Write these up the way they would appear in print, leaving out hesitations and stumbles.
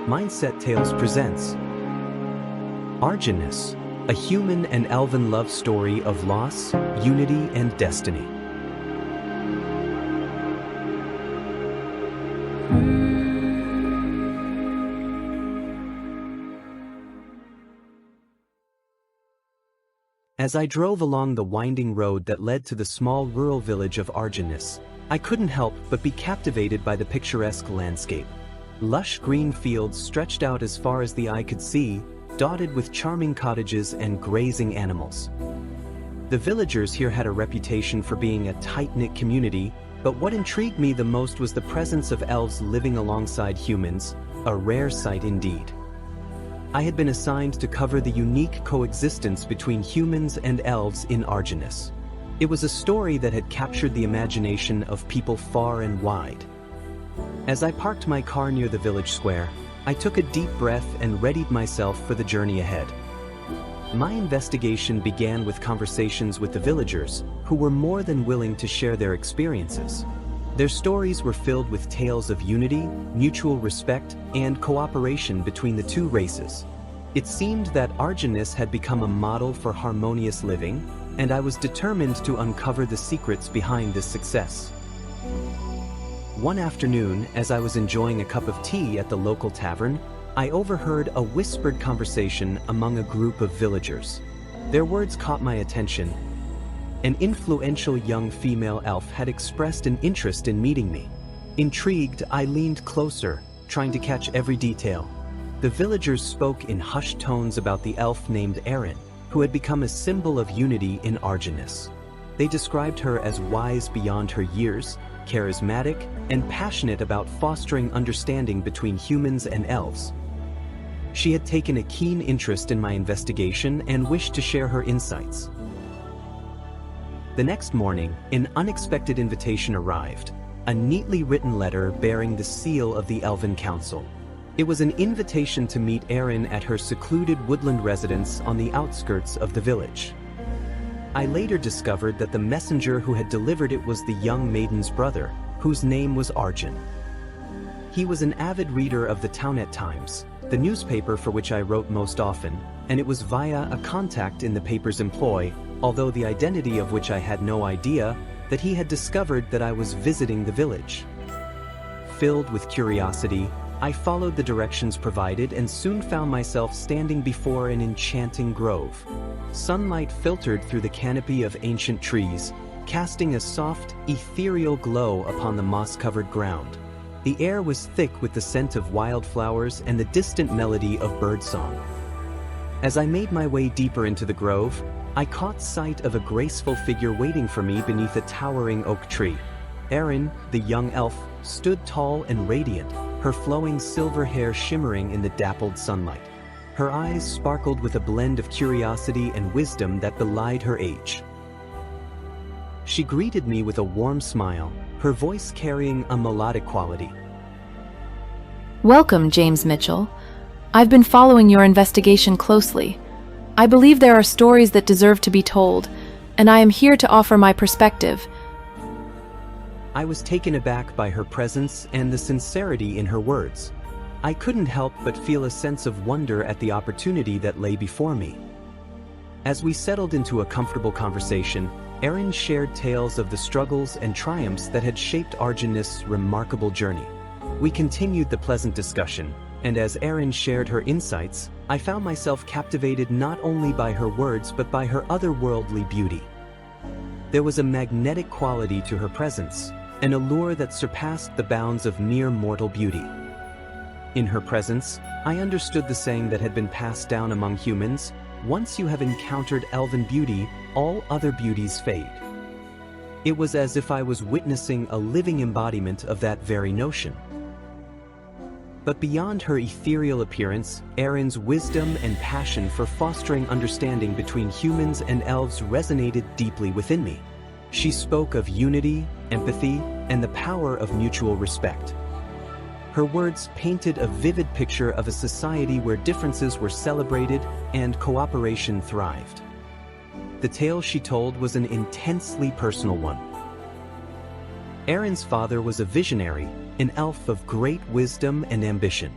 Mindset Tales presents Argennesse, a human and elven love story of loss, unity, and destiny. As I drove along the winding road that led to the small rural village of Argennesse, I couldn't help but be captivated by the picturesque landscape. Lush green fields stretched out as far as the eye could see, dotted with charming cottages and grazing animals. The villagers here had a reputation for being a tight-knit community, but what intrigued me the most was the presence of elves living alongside humans, a rare sight indeed. I had been assigned to cover the unique coexistence between humans and elves in Argennesse. It was a story that had captured the imagination of people far and wide. As I parked my car near the village square, I took a deep breath and readied myself for the journey ahead. My investigation began with conversations with the villagers, who were more than willing to share their experiences. Their stories were filled with tales of unity, mutual respect, and cooperation between the two races. It seemed that Argennesse had become a model for harmonious living, and I was determined to uncover the secrets behind this success. One afternoon, as I was enjoying a cup of tea at the local tavern, I overheard a whispered conversation among a group of villagers. Their words caught my attention. An influential young female elf had expressed an interest in meeting me. Intrigued, I leaned closer, trying to catch every detail. The villagers spoke in hushed tones about the elf named Arryn, who had become a symbol of unity in Argennesse. They described her as wise beyond her years, charismatic, and passionate about fostering understanding between humans and elves. She had taken a keen interest in my investigation and wished to share her insights. The next morning, an unexpected invitation arrived, a neatly written letter bearing the seal of the Elven Council. It was an invitation to meet Arryn at her secluded woodland residence on the outskirts of the village. I later discovered that the messenger who had delivered it was the young maiden's brother, whose name was Argyn. He was an avid reader of the Townet Times, the newspaper for which I wrote most often, and it was via a contact in the paper's employ, although the identity of which I had no idea, that he had discovered that I was visiting the village. Filled with curiosity, I followed the directions provided and soon found myself standing before an enchanting grove. Sunlight filtered through the canopy of ancient trees, casting a soft, ethereal glow upon the moss-covered ground. The air was thick with the scent of wildflowers and the distant melody of birdsong. As I made my way deeper into the grove, I caught sight of a graceful figure waiting for me beneath a towering oak tree. Arryn, the young elf, stood tall and radiant, her flowing silver hair shimmering in the dappled sunlight. Her eyes sparkled with a blend of curiosity and wisdom that belied her age. She greeted me with a warm smile, her voice carrying a melodic quality. Welcome, James Mitchell. I've been following your investigation closely. I believe there are stories that deserve to be told, and I am here to offer my perspective. I was taken aback by her presence and the sincerity in her words. I couldn't help but feel a sense of wonder at the opportunity that lay before me. As we settled into a comfortable conversation, Arryn shared tales of the struggles and triumphs that had shaped Argennesse's remarkable journey. We continued the pleasant discussion, and as Arryn shared her insights, I found myself captivated not only by her words but by her otherworldly beauty. There was a magnetic quality to her presence, an allure that surpassed the bounds of mere mortal beauty. In her presence, I understood the saying that had been passed down among humans: once you have encountered elven beauty, all other beauties fade. It was as if I was witnessing a living embodiment of that very notion. But beyond her ethereal appearance, Arryn's wisdom and passion for fostering understanding between humans and elves resonated deeply within me. She spoke of unity, empathy, and the power of mutual respect. Her words painted a vivid picture of a society where differences were celebrated and cooperation thrived. The tale she told was an intensely personal one. Arryn's father was a visionary, an elf of great wisdom and ambition.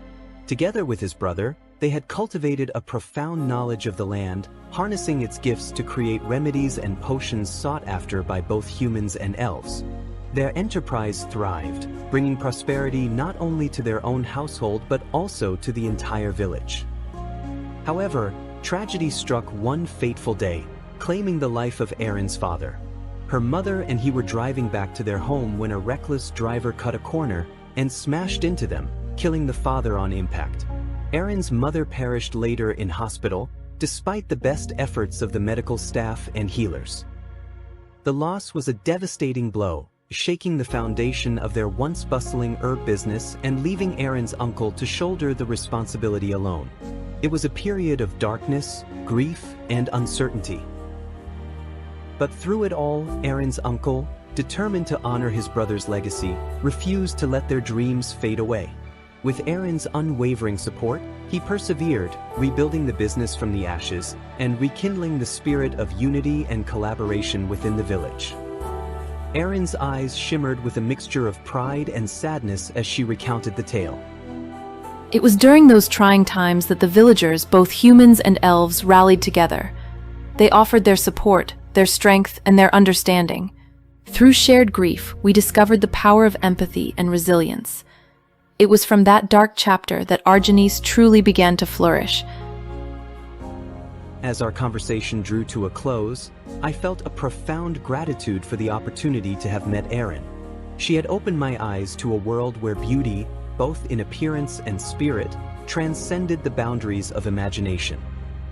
Together with his brother, they had cultivated a profound knowledge of the land, harnessing its gifts to create remedies and potions sought after by both humans and elves. Their enterprise thrived, bringing prosperity not only to their own household but also to the entire village. However, tragedy struck one fateful day, claiming the life of Arryn's father. Her mother and he were driving back to their home when a reckless driver cut a corner and smashed into them, killing the father on impact. Arryn's mother perished later in hospital, despite the best efforts of the medical staff and healers. The loss was a devastating blow, shaking the foundation of their once bustling herb business and leaving Arryn's uncle to shoulder the responsibility alone. It was a period of darkness, grief, and uncertainty. But through it all, Arryn's uncle, determined to honor his brother's legacy, refused to let their dreams fade away. With Arryn's unwavering support, he persevered, rebuilding the business from the ashes and rekindling the spirit of unity and collaboration within the village. Arryn's eyes shimmered with a mixture of pride and sadness as she recounted the tale. It was during those trying times that the villagers, both humans and elves, rallied together. They offered their support, their strength, and their understanding. Through shared grief, we discovered the power of empathy and resilience. It was from that dark chapter that Argennesse truly began to flourish. As our conversation drew to a close, I felt a profound gratitude for the opportunity to have met Arryn. She had opened my eyes to a world where beauty, both in appearance and spirit, transcended the boundaries of imagination.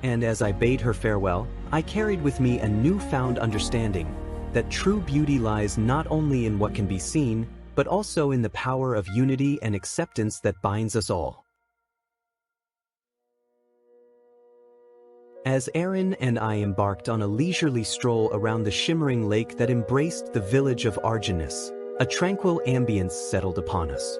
And as I bade her farewell, I carried with me a newfound understanding that true beauty lies not only in what can be seen, but also in the power of unity and acceptance that binds us all. As Arryn and I embarked on a leisurely stroll around the shimmering lake that embraced the village of Argennesse, a tranquil ambience settled upon us.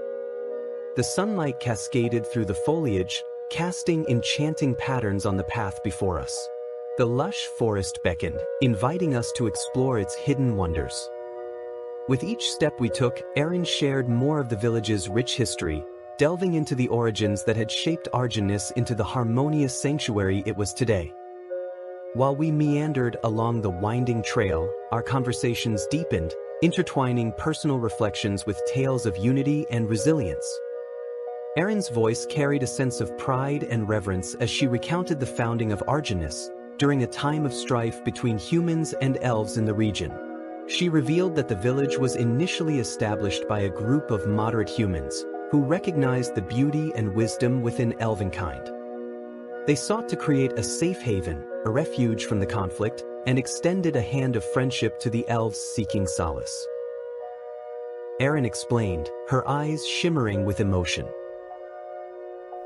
The sunlight cascaded through the foliage, casting enchanting patterns on the path before us. The lush forest beckoned, inviting us to explore its hidden wonders. With each step we took, Arryn shared more of the village's rich history, delving into the origins that had shaped Argennesse into the harmonious sanctuary it was today. While we meandered along the winding trail, our conversations deepened, intertwining personal reflections with tales of unity and resilience. Arryn's voice carried a sense of pride and reverence as she recounted the founding of Argennesse during a time of strife between humans and elves in the region. She revealed that the village was initially established by a group of moderate humans who recognized the beauty and wisdom within elvenkind. They sought to create a safe haven, a refuge from the conflict, and extended a hand of friendship to the elves seeking solace. Arryn explained, her eyes shimmering with emotion.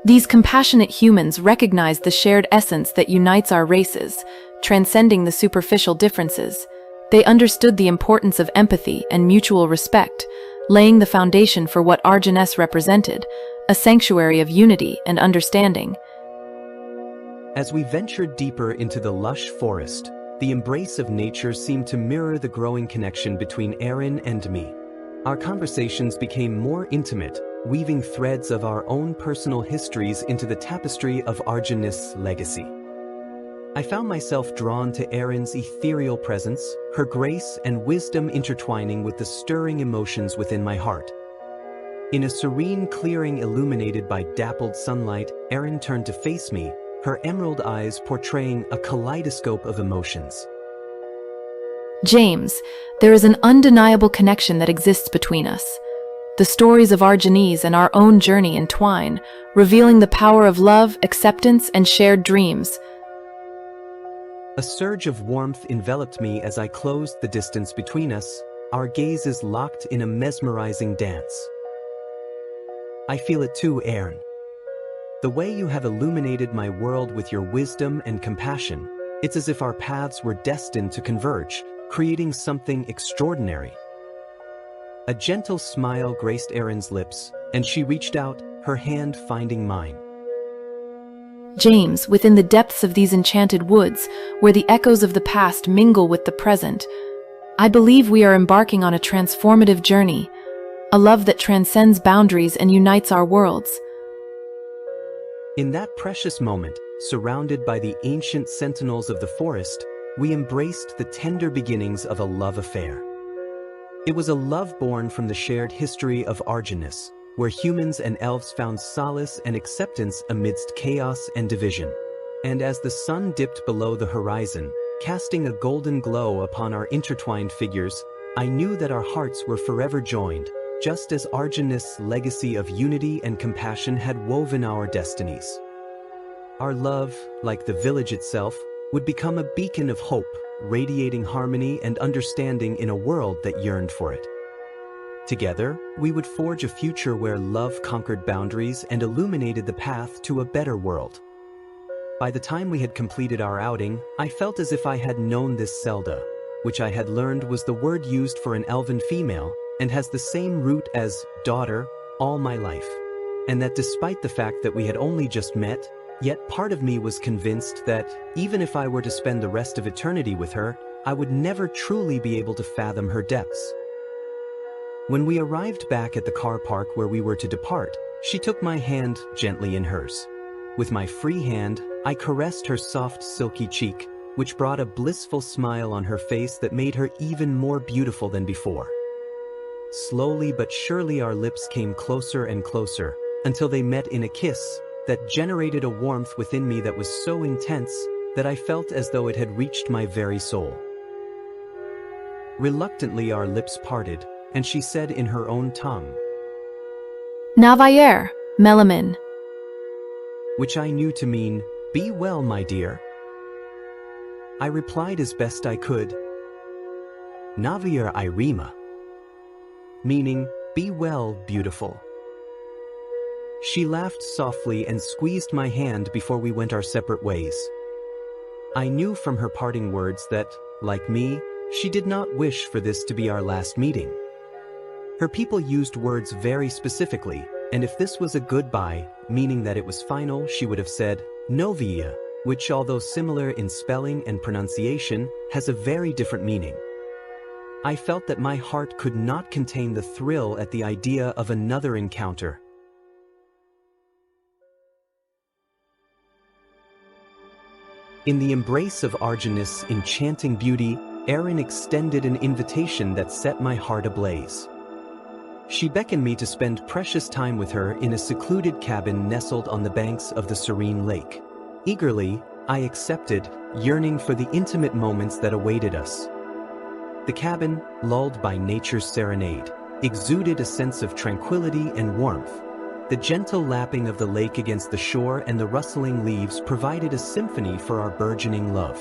These compassionate humans recognized the shared essence that unites our races, transcending the superficial differences. They understood the importance of empathy and mutual respect, laying the foundation for what Argennesse represented, a sanctuary of unity and understanding. As we ventured deeper into the lush forest, the embrace of nature seemed to mirror the growing connection between Arryn and me. Our conversations became more intimate, weaving threads of our own personal histories into the tapestry of Argennesse's legacy. I found myself drawn to Arryn's ethereal presence, her grace and wisdom intertwining with the stirring emotions within my heart. In a serene clearing illuminated by dappled sunlight, Arryn turned to face me, her emerald eyes portraying a kaleidoscope of emotions. James, there is an undeniable connection that exists between us. The stories of Argennesse and our own journey entwine, revealing the power of love, acceptance, and shared dreams. A surge of warmth enveloped me as I closed the distance between us, our gazes locked in a mesmerizing dance. I feel it too, Arryn. The way you have illuminated my world with your wisdom and compassion, it's as if our paths were destined to converge, creating something extraordinary. A gentle smile graced Arryn's lips, and she reached out, her hand finding mine. James, within the depths of these enchanted woods, where the echoes of the past mingle with the present, I believe we are embarking on a transformative journey, a love that transcends boundaries and unites our worlds. In that precious moment, surrounded by the ancient sentinels of the forest, we embraced the tender beginnings of a love affair. It was a love born from the shared history of Argennesse, where humans and elves found solace and acceptance amidst chaos and division. And as the sun dipped below the horizon, casting a golden glow upon our intertwined figures, I knew that our hearts were forever joined, just as Argennesse's legacy of unity and compassion had woven our destinies. Our love, like the village itself, would become a beacon of hope, radiating harmony and understanding in a world that yearned for it. Together, we would forge a future where love conquered boundaries and illuminated the path to a better world. By the time we had completed our outing, I felt as if I had known this Zelda, which I had learned was the word used for an elven female and has the same root as daughter all my life. And that despite the fact that we had only just met, yet part of me was convinced that, even if I were to spend the rest of eternity with her, I would never truly be able to fathom her depths. When we arrived back at the car park where we were to depart, she took my hand gently in hers. With my free hand, I caressed her soft, silky cheek, which brought a blissful smile on her face that made her even more beautiful than before. Slowly but surely our lips came closer and closer, until they met in a kiss that generated a warmth within me that was so intense that I felt as though it had reached my very soul. Reluctantly our lips parted, and she said in her own tongue, Navayer, Melamin. Which I knew to mean, "Be well, my dear." I replied as best I could, Navayer Irima, meaning, "Be well, beautiful." She laughed softly and squeezed my hand before we went our separate ways. I knew from her parting words that, like me, she did not wish for this to be our last meeting. Her people used words very specifically, and if this was a goodbye, meaning that it was final, she would have said, Novia, which although similar in spelling and pronunciation, has a very different meaning. I felt that my heart could not contain the thrill at the idea of another encounter. In the embrace of Argennesse's enchanting beauty, Arryn extended an invitation that set my heart ablaze. She beckoned me to spend precious time with her in a secluded cabin nestled on the banks of the serene lake. Eagerly, I accepted, yearning for the intimate moments that awaited us. The cabin, lulled by nature's serenade, exuded a sense of tranquility and warmth. The gentle lapping of the lake against the shore and the rustling leaves provided a symphony for our burgeoning love.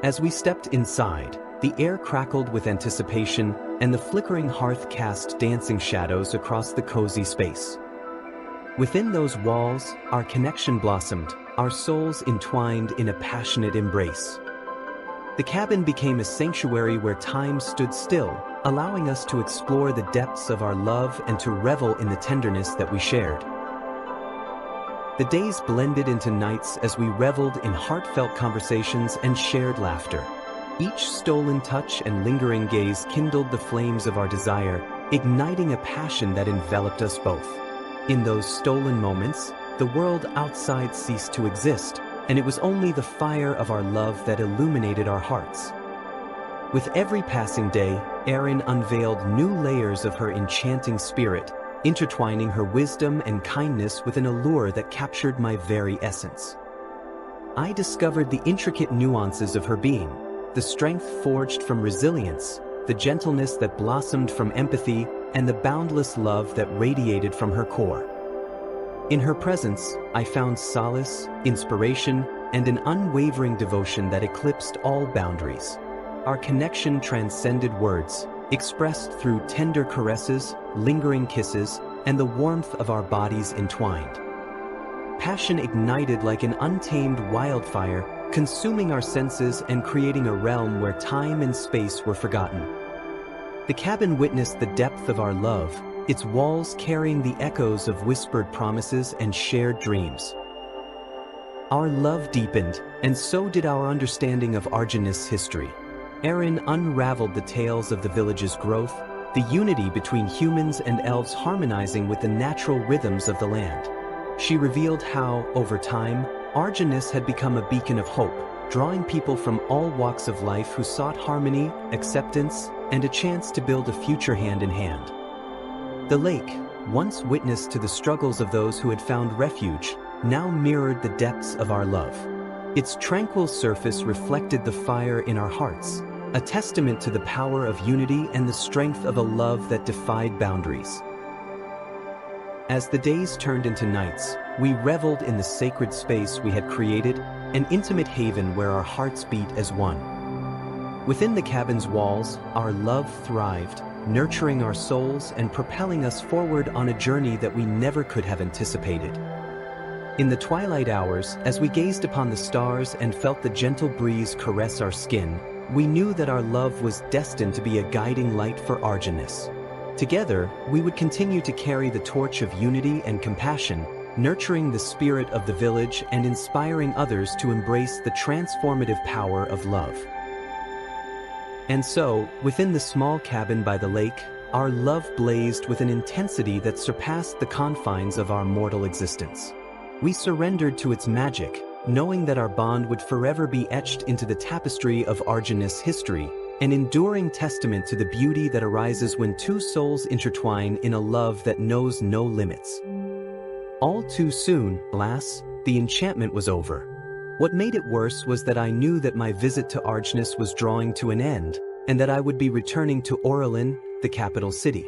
As we stepped inside, the air crackled with anticipation, and the flickering hearth cast dancing shadows across the cozy space. Within those walls, our connection blossomed, our souls entwined in a passionate embrace. The cabin became a sanctuary where time stood still, allowing us to explore the depths of our love and to revel in the tenderness that we shared. The days blended into nights as we reveled in heartfelt conversations and shared laughter. Each stolen touch and lingering gaze kindled the flames of our desire, igniting a passion that enveloped us both. In those stolen moments, the world outside ceased to exist, and it was only the fire of our love that illuminated our hearts. With every passing day, Arryn unveiled new layers of her enchanting spirit, intertwining her wisdom and kindness with an allure that captured my very essence. I discovered the intricate nuances of her being, the strength forged from resilience, the gentleness that blossomed from empathy, and the boundless love that radiated from her core. In her presence, I found solace, inspiration, and an unwavering devotion that eclipsed all boundaries. Our connection transcended words, expressed through tender caresses, lingering kisses, and the warmth of our bodies entwined. Passion ignited like an untamed wildfire, consuming our senses and creating a realm where time and space were forgotten. The cabin witnessed the depth of our love, its walls carrying the echoes of whispered promises and shared dreams. Our love deepened, and so did our understanding of Argennesse's history. Arryn unraveled the tales of the village's growth, the unity between humans and elves harmonizing with the natural rhythms of the land. She revealed how, over time, Argennesse had become a beacon of hope, drawing people from all walks of life who sought harmony, acceptance, and a chance to build a future hand in hand. The lake, once witness to the struggles of those who had found refuge, now mirrored the depths of our love. Its tranquil surface reflected the fire in our hearts, a testament to the power of unity and the strength of a love that defied boundaries. As the days turned into nights, we reveled in the sacred space we had created, an intimate haven where our hearts beat as one. Within the cabin's walls, our love thrived, nurturing our souls and propelling us forward on a journey that we never could have anticipated. In the twilight hours, as we gazed upon the stars and felt the gentle breeze caress our skin, we knew that our love was destined to be a guiding light for Argennesse. Together, we would continue to carry the torch of unity and compassion, nurturing the spirit of the village and inspiring others to embrace the transformative power of love. And so, within the small cabin by the lake, our love blazed with an intensity that surpassed the confines of our mortal existence. We surrendered to its magic, knowing that our bond would forever be etched into the tapestry of Argennesse history, an enduring testament to the beauty that arises when two souls intertwine in a love that knows no limits. All too soon, alas, the enchantment was over. What made it worse was that I knew that my visit to Argennesse was drawing to an end, and that I would be returning to Arryn, the capital city.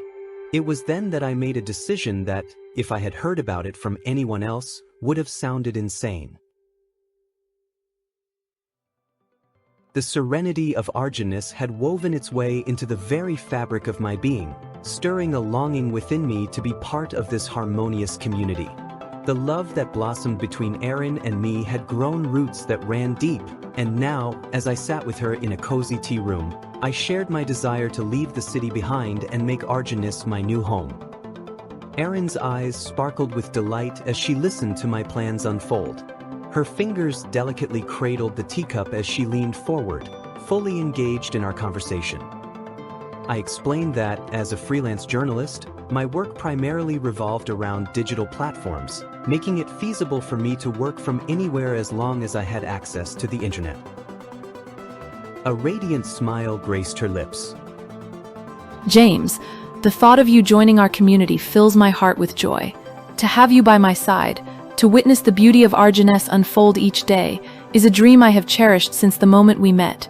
It was then that I made a decision that, if I had heard about it from anyone else, would have sounded insane. The serenity of Argennesse had woven its way into the very fabric of my being, stirring a longing within me to be part of this harmonious community. The love that blossomed between Arryn and me had grown roots that ran deep, and now, as I sat with her in a cozy tea room, I shared my desire to leave the city behind and make Argennesse my new home. Arryn's eyes sparkled with delight as she listened to my plans unfold. Her fingers delicately cradled the teacup as she leaned forward, fully engaged in our conversation. I explained that, as a freelance journalist, my work primarily revolved around digital platforms, making it feasible for me to work from anywhere as long as I had access to the internet. A radiant smile graced her lips. James, the thought of you joining our community fills my heart with joy. To have you by my side, to witness the beauty of Argennesse unfold each day, is a dream I have cherished since the moment we met.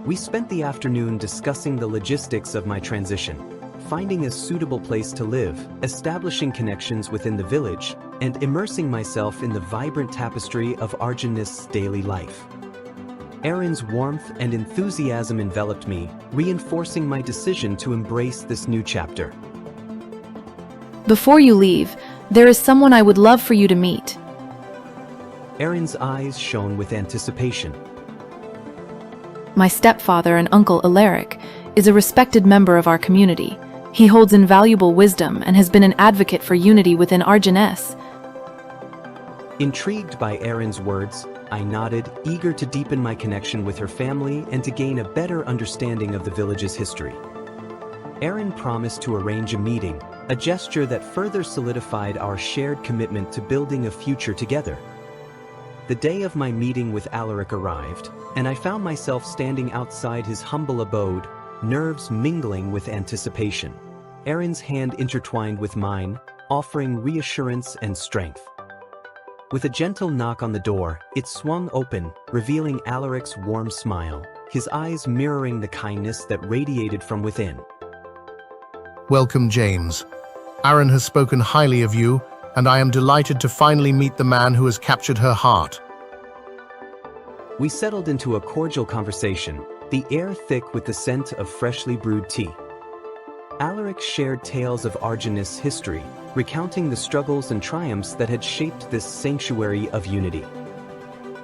We spent the afternoon discussing the logistics of my transition, finding a suitable place to live, establishing connections within the village, and immersing myself in the vibrant tapestry of Argennesse's daily life. Arryn's warmth and enthusiasm enveloped me, reinforcing my decision to embrace this new chapter. Before you leave, there is someone I would love for you to meet. Arryn's eyes shone with anticipation. My stepfather and uncle Elric is a respected member of our community. He holds invaluable wisdom and has been an advocate for unity within Argennesse. Intrigued by Arryn's words, I nodded, eager to deepen my connection with her family and to gain a better understanding of the village's history. Arryn promised to arrange a meeting, a gesture that further solidified our shared commitment to building a future together. The day of my meeting with Elric arrived, and I found myself standing outside his humble abode, nerves mingling with anticipation. Arryn's hand intertwined with mine, offering reassurance and strength. With a gentle knock on the door, it swung open, revealing Elric's warm smile, his eyes mirroring the kindness that radiated from within. Welcome, James. Arryn has spoken highly of you, and I am delighted to finally meet the man who has captured her heart. We settled into a cordial conversation, the air thick with the scent of freshly brewed tea. Elric shared tales of Argennesse's history, recounting the struggles and triumphs that had shaped this sanctuary of unity.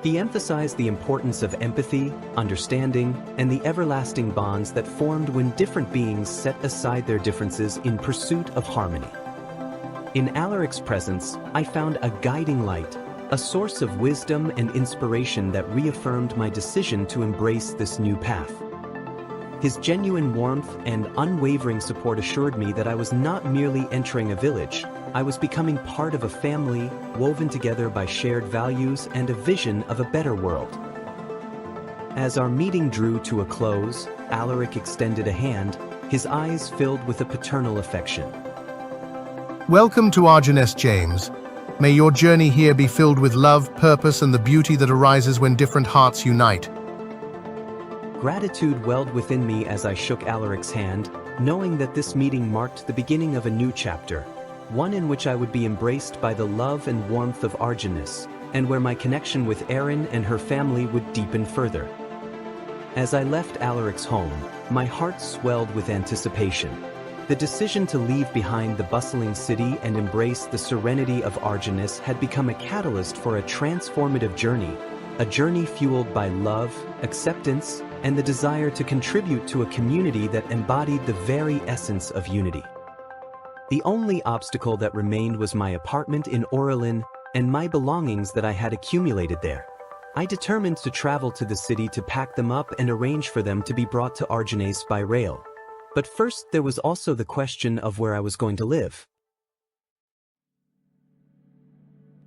He emphasized the importance of empathy, understanding, and the everlasting bonds that formed when different beings set aside their differences in pursuit of harmony. In Elric's presence, I found a guiding light, a source of wisdom and inspiration that reaffirmed my decision to embrace this new path. His genuine warmth and unwavering support assured me that I was not merely entering a village, I was becoming part of a family, woven together by shared values and a vision of a better world. As our meeting drew to a close, Alaric extended a hand, his eyes filled with a paternal affection. Welcome to Argennesse, James. May your journey here be filled with love, purpose, and the beauty that arises when different hearts unite. Gratitude welled within me as I shook Alaric's hand, knowing that this meeting marked the beginning of a new chapter, one in which I would be embraced by the love and warmth of Argennesse, and where my connection with Arryn and her family would deepen further. As I left Alaric's home, my heart swelled with anticipation. The decision to leave behind the bustling city and embrace the serenity of Argennesse had become a catalyst for a transformative journey, a journey fueled by love, acceptance, and the desire to contribute to a community that embodied the very essence of unity. The only obstacle that remained was my apartment in Arryn and my belongings that I had accumulated there. I determined to travel to the city to pack them up and arrange for them to be brought to Argennesse by rail. But first there was also the question of where I was going to live.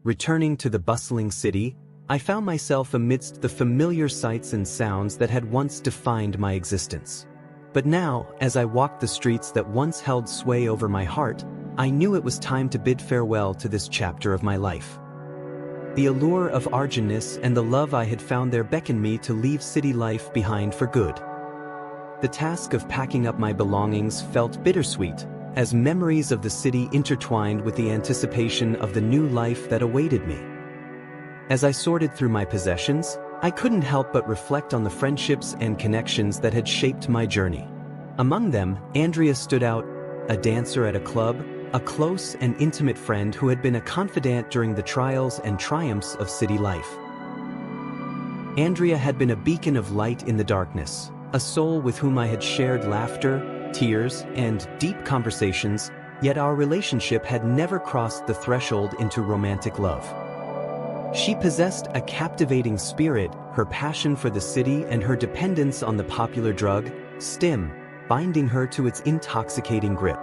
Returning to the bustling city, I found myself amidst the familiar sights and sounds that had once defined my existence. But now, as I walked the streets that once held sway over my heart, I knew it was time to bid farewell to this chapter of my life. The allure of Argennesse and the love I had found there beckoned me to leave city life behind for good. The task of packing up my belongings felt bittersweet, as memories of the city intertwined with the anticipation of the new life that awaited me. As I sorted through my possessions, I couldn't help but reflect on the friendships and connections that had shaped my journey. Among them, Andrea stood out, a dancer at a club, a close and intimate friend who had been a confidant during the trials and triumphs of city life. Andrea had been a beacon of light in the darkness, a soul with whom I had shared laughter, tears, and deep conversations, yet our relationship had never crossed the threshold into romantic love. She possessed a captivating spirit, her passion for the city and her dependence on the popular drug, stim, binding her to its intoxicating grip.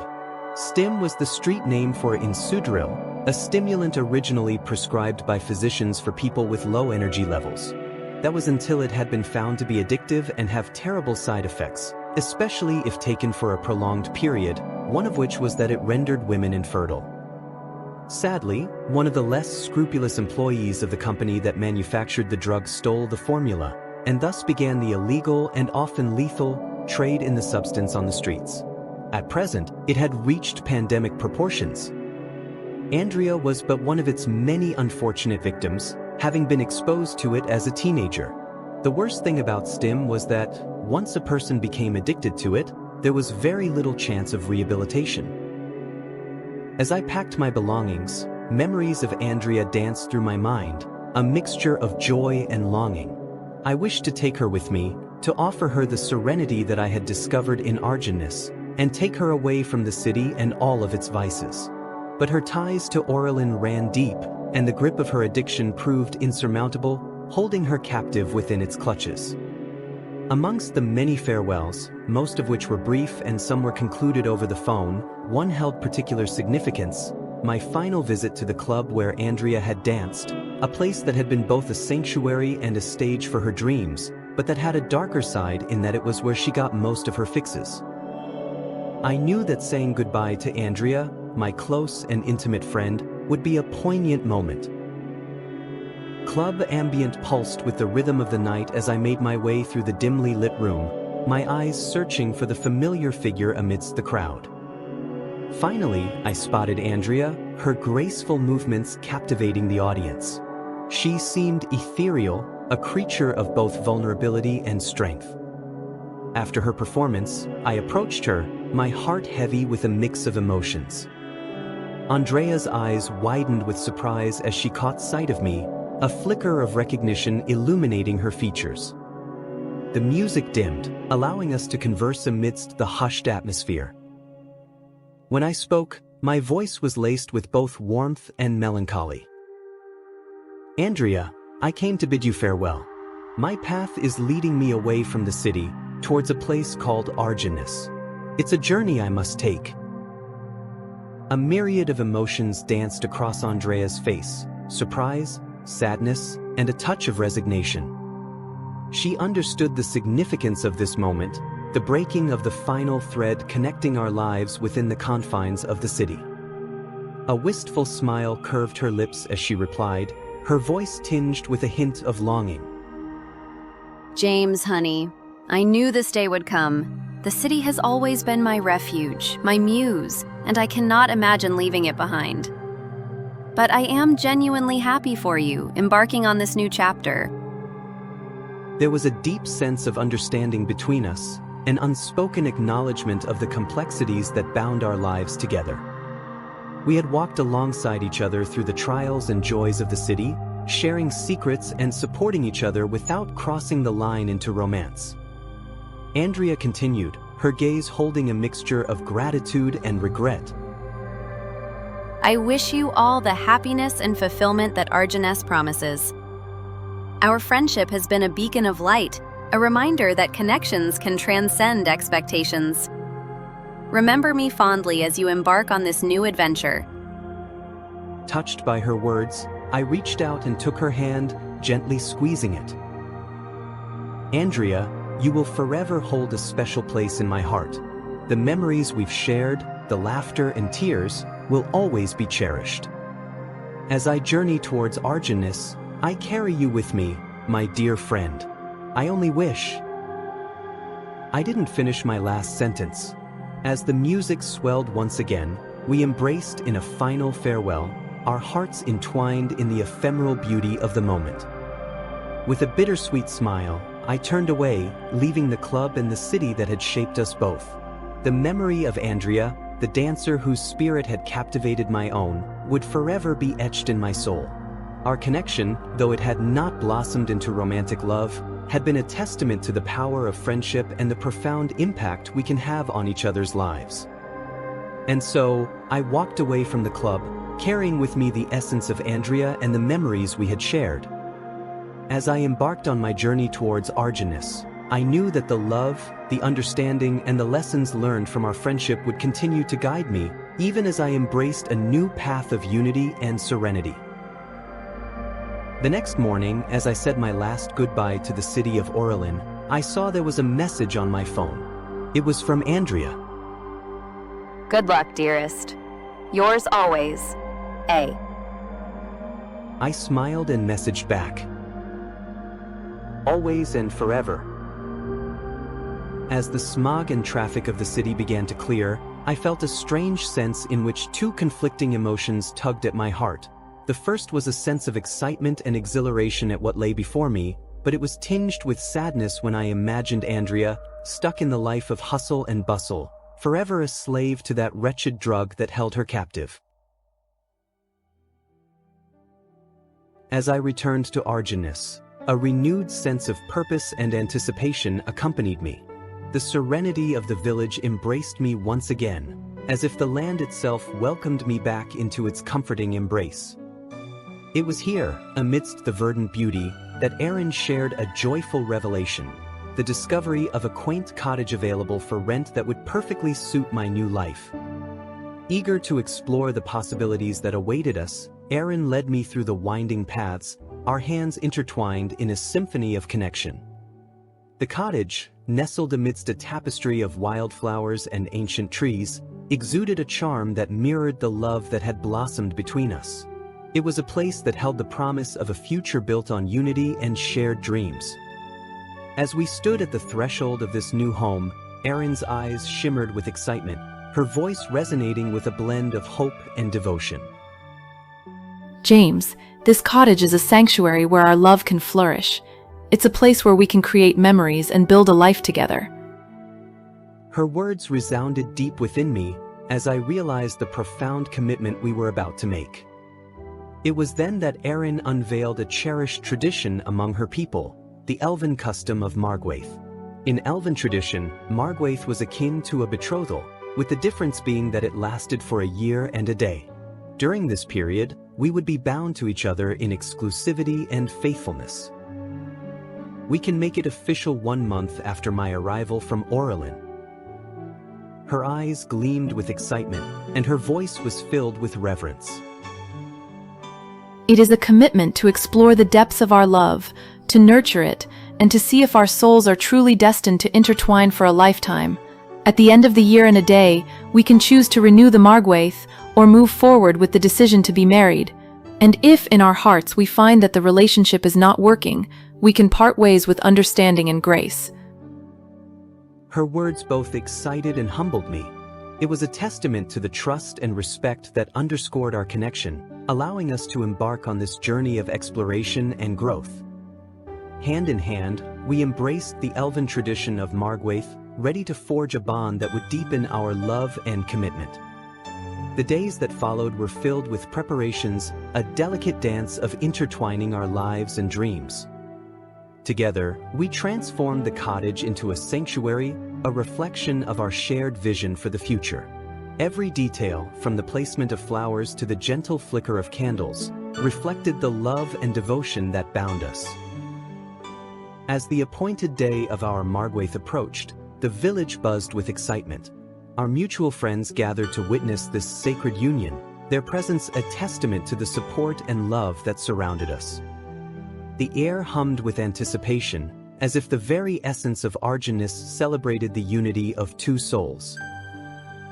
Stim was the street name for insudril, a stimulant originally prescribed by physicians for people with low energy levels. That was until it had been found to be addictive and have terrible side effects, especially if taken for a prolonged period, one of which was that it rendered women infertile. Sadly, one of the less scrupulous employees of the company that manufactured the drug stole the formula, and thus began the illegal and often lethal trade in the substance on the streets. At present, it had reached pandemic proportions. Andrea was but one of its many unfortunate victims, having been exposed to it as a teenager. The worst thing about stim was that, once a person became addicted to it, there was very little chance of rehabilitation. As I packed my belongings, memories of Andrea danced through my mind, a mixture of joy and longing. I wished to take her with me, to offer her the serenity that I had discovered in Argennesse, and take her away from the city and all of its vices. But her ties to Arryn ran deep, and the grip of her addiction proved insurmountable, holding her captive within its clutches. Amongst the many farewells, most of which were brief and some were concluded over the phone, one held particular significance: my final visit to the club where Andrea had danced, a place that had been both a sanctuary and a stage for her dreams, but that had a darker side in that it was where she got most of her fixes. I knew that saying goodbye to Andrea, my close and intimate friend, would be a poignant moment. Club ambient pulsed with the rhythm of the night as I made my way through the dimly lit room, my eyes searching for the familiar figure amidst the crowd. Finally, I spotted Andrea, her graceful movements captivating the audience. She seemed ethereal, a creature of both vulnerability and strength. After her performance, I approached her, my heart heavy with a mix of emotions. Andrea's eyes widened with surprise as she caught sight of me, a flicker of recognition illuminating her features. The music dimmed, allowing us to converse amidst the hushed atmosphere. When I spoke, my voice was laced with both warmth and melancholy. "Andrea, I came to bid you farewell. My path is leading me away from the city, towards a place called Argennesse. It's a journey I must take. A myriad of emotions danced across Andrea's face: surprise, sadness, and a touch of resignation. She understood the significance of this moment, the breaking of the final thread connecting our lives within the confines of the city. A wistful smile curved her lips as she replied, her voice tinged with a hint of longing. James, honey, I knew this day would come. The city has always been my refuge, my muse, and I cannot imagine leaving it behind. But I am genuinely happy for you, embarking on this new chapter. There was a deep sense of understanding between us, an unspoken acknowledgement of the complexities that bound our lives together. We had walked alongside each other through the trials and joys of the city, sharing secrets and supporting each other without crossing the line into romance. Andrea continued, her gaze holding a mixture of gratitude and regret. I wish you all the happiness and fulfillment that Argennesse promises. Our friendship has been a beacon of light, a reminder that connections can transcend expectations. Remember me fondly as you embark on this new adventure. Touched by her words, I reached out and took her hand, gently squeezing it. Andrea, you will forever hold a special place in my heart. The memories we've shared, the laughter and tears, will always be cherished. As I journey towards Argennesse, I carry you with me, my dear friend. I only wish. I didn't finish my last sentence. As the music swelled once again, we embraced in a final farewell, our hearts entwined in the ephemeral beauty of the moment. With a bittersweet smile, I turned away, leaving the club and the city that had shaped us both. The memory of Andrea, the dancer whose spirit had captivated my own, would forever be etched in my soul. Our connection, though it had not blossomed into romantic love, had been a testament to the power of friendship and the profound impact we can have on each other's lives. And so, I walked away from the club, carrying with me the essence of Andrea and the memories we had shared. As I embarked on my journey towards Argennesse, I knew that the love, the understanding, and the lessons learned from our friendship would continue to guide me, even as I embraced a new path of unity and serenity. The next morning, as I said my last goodbye to the city of Arryn, I saw there was a message on my phone. It was from Andrea. Good luck, dearest. Yours always, A. I smiled and messaged back. Always and forever. As the smog and traffic of the city began to clear, I felt a strange sense in which two conflicting emotions tugged at my heart. The first was a sense of excitement and exhilaration at what lay before me, but it was tinged with sadness when I imagined Andrea, stuck in the life of hustle and bustle, forever a slave to that wretched drug that held her captive. As I returned to Argennesse, a renewed sense of purpose and anticipation accompanied me. The serenity of the village embraced me once again, as if the land itself welcomed me back into its comforting embrace. It was here, amidst the verdant beauty, that Arryn shared a joyful revelation, the discovery of a quaint cottage available for rent that would perfectly suit my new life. Eager to explore the possibilities that awaited us, Arryn led me through the winding paths, our hands intertwined in a symphony of connection. The cottage, nestled amidst a tapestry of wildflowers and ancient trees, exuded a charm that mirrored the love that had blossomed between us. It was a place that held the promise of a future built on unity and shared dreams. As we stood at the threshold of this new home, Arryn's eyes shimmered with excitement, her voice resonating with a blend of hope and devotion. James, this cottage is a sanctuary where our love can flourish. It's a place where we can create memories and build a life together. Her words resounded deep within me as I realized the profound commitment we were about to make. It was then that Arryn unveiled a cherished tradition among her people, the Elven custom of Margwaith. In Elven tradition, Margwaith was akin to a betrothal, with the difference being that it lasted for a year and a day. During this period, we would be bound to each other in exclusivity and faithfulness. We can make it official 1 month after my arrival from Arryn." Her eyes gleamed with excitement, and her voice was filled with reverence. It is a commitment to explore the depths of our love, to nurture it, and to see if our souls are truly destined to intertwine for a lifetime. At the end of the year and a day, we can choose to renew the Margwaith or move forward with the decision to be married. And if in our hearts we find that the relationship is not working, we can part ways with understanding and grace. Her words both excited and humbled me. It was a testament to the trust and respect that underscored our connection, allowing us to embark on this journey of exploration and growth. Hand in hand, we embraced the Elven tradition of Margwaith, ready to forge a bond that would deepen our love and commitment. The days that followed were filled with preparations, a delicate dance of intertwining our lives and dreams. Together, we transformed the cottage into a sanctuary, a reflection of our shared vision for the future. Every detail, from the placement of flowers to the gentle flicker of candles, reflected the love and devotion that bound us. As the appointed day of our Margwaith approached, the village buzzed with excitement. Our mutual friends gathered to witness this sacred union, their presence a testament to the support and love that surrounded us. The air hummed with anticipation, as if the very essence of Argennesse celebrated the unity of two souls.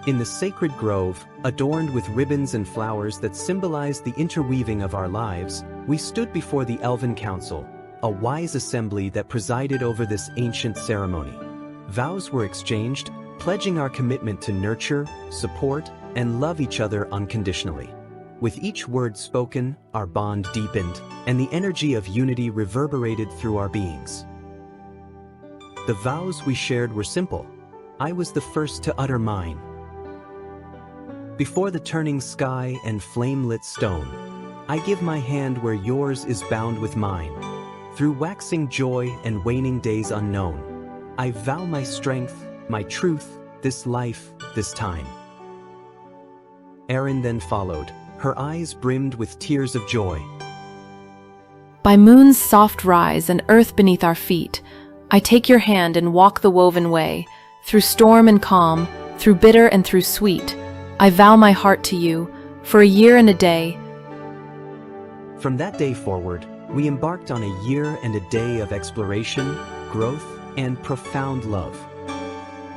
In the sacred grove, adorned with ribbons and flowers that symbolized the interweaving of our lives, we stood before the Elven Council, a wise assembly that presided over this ancient ceremony. Vows were exchanged, pledging our commitment to nurture, support, and love each other unconditionally. With each word spoken, our bond deepened, and the energy of unity reverberated through our beings. The vows we shared were simple. I was the first to utter mine. Before the turning sky and flame-lit stone, I give my hand where yours is bound with mine. Through waxing joy and waning days unknown, I vow my strength, my truth, this life, this time. Arryn then followed, her eyes brimmed with tears of joy. By moon's soft rise and earth beneath our feet, I take your hand and walk the woven way, through storm and calm, through bitter and through sweet. I vow my heart to you, for a year and a day. From that day forward, we embarked on a year and a day of exploration, growth, and profound love.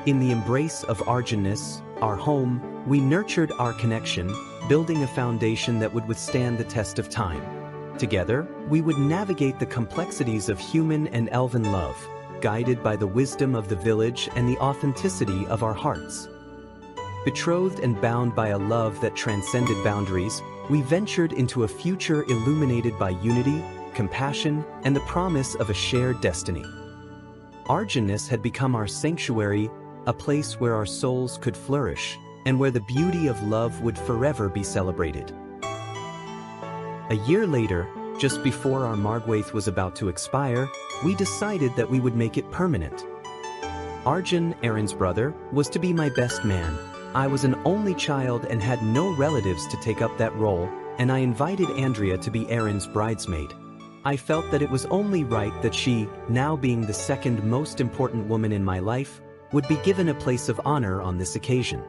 In the embrace of Argennesse, our home, we nurtured our connection, building a foundation that would withstand the test of time. Together, we would navigate the complexities of human and elven love, guided by the wisdom of the village and the authenticity of our hearts. Betrothed and bound by a love that transcended boundaries, we ventured into a future illuminated by unity, compassion, and the promise of a shared destiny. Argennesse had become our sanctuary, a place where our souls could flourish, and where the beauty of love would forever be celebrated. A year later, just before our Margwaith was about to expire, we decided that we would make it permanent. Argyn, Arryn's brother, was to be my best man. I was an only child and had no relatives to take up that role, and I invited Andrea to be Arryn's bridesmaid. I felt that it was only right that she, now being the second most important woman in my life, would be given a place of honor on this occasion.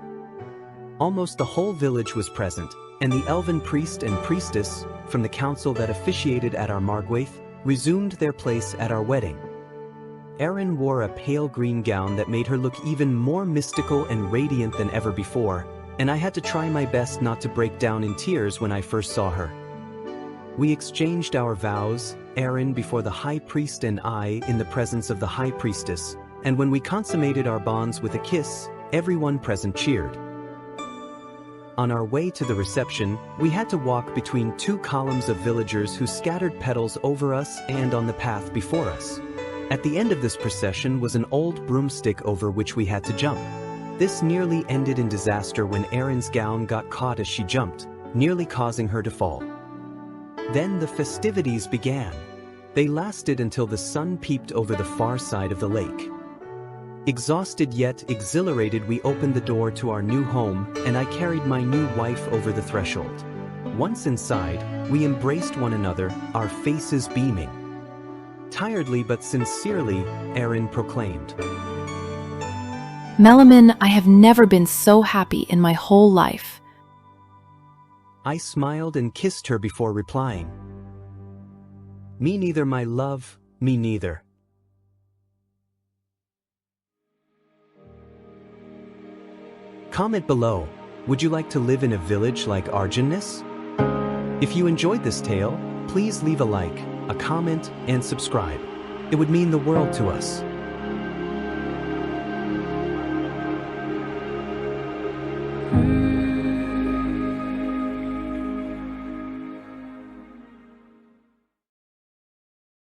Almost the whole village was present, and the elven priest and priestess, from the council that officiated at our Margwaith, resumed their place at our wedding. Arryn wore a pale green gown that made her look even more mystical and radiant than ever before, and I had to try my best not to break down in tears when I first saw her. We exchanged our vows, Arryn before the high priest and I in the presence of the high priestess, and when we consummated our bonds with a kiss, everyone present cheered. On our way to the reception, we had to walk between two columns of villagers who scattered petals over us and on the path before us. At the end of this procession was an old broomstick over which we had to jump. This nearly ended in disaster when Arryn's gown got caught as she jumped, nearly causing her to fall. Then the festivities began. They lasted until the sun peeped over the far side of the lake. Exhausted yet exhilarated, we opened the door to our new home, and I carried my new wife over the threshold. Once inside, we embraced one another, our faces beaming. Tiredly but sincerely, Arryn proclaimed. Melamin, I have never been so happy in my whole life. I smiled and kissed her before replying. Me neither, my love, me neither. Comment below, would you like to live in a village like Argennesse? If you enjoyed this tale, please leave a like, a comment, and subscribe. It would mean the world to us. Mm.